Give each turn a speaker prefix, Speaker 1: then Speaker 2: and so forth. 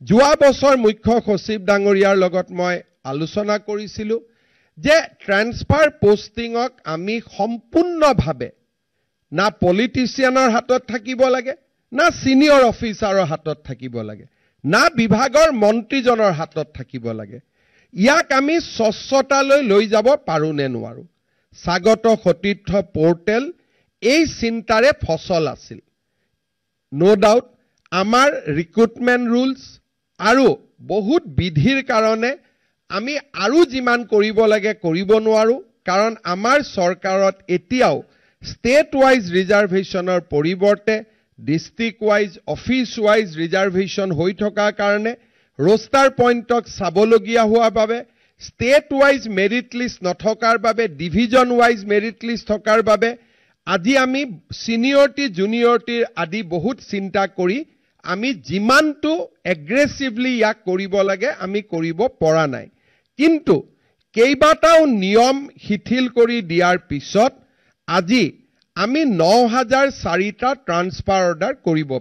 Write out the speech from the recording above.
Speaker 1: যোৱা বছৰ মুখ্য সচিব ডাঙৰীয়াৰ লগত মই আলোচনা কৰিছিলোঁ যে ট্ৰান্সফাৰ পোষ্টিংক আমি সম্পূৰ্ণভাৱে না পলিটিচিয়ানৰ হাতত থাকিব লাগে না সিনিয়ৰ অফিচাৰৰ হাতত থাকিব লাগে না বিভাগৰ মন্ত্ৰীজনৰ হাতত থাকিব লাগে ইয়াক আমি স্বচ্ছতালৈ লৈ যাব পাৰো নে নোৱাৰো স্বাগত সতীৰ্থ পোৰ্টেল এই চিন্তাৰে ফসল আছিল নো ডাউট আমাৰ ৰিক্ৰুটমেন্ট ৰুলছ আৰু বহুত বিধিৰ কাৰণে আমি আৰু যিমান কৰিব লাগে কৰিব নোৱাৰো কাৰণ আমাৰ চৰকাৰত এতিয়াও ষ্টেট ৱাইজ ৰিজাৰ্ভেশ্যনৰ পৰিৱৰ্তে district wise office wise reservation হৈ থকাৰ কাৰণে रोस्टार पॉइंटक साबलगिया हुआ बाबे स्टेट वाइज मेरिट लिस्ट नथकार बाबे डिविजन वाइज मेरिट लिस्ट थकार बाबे आदि आमी सिनियरिटी जूनियरिटी आदि बहुत चिंता करी आमी जिमानटो एग्रेसिवली याक करिब लागे आमी करिब परा नाय किन्तु केइबाटाओ नियम शिथिल करी दियार पिছত আজি आमी 9004टा ट्रान्सफार अर्डार करिब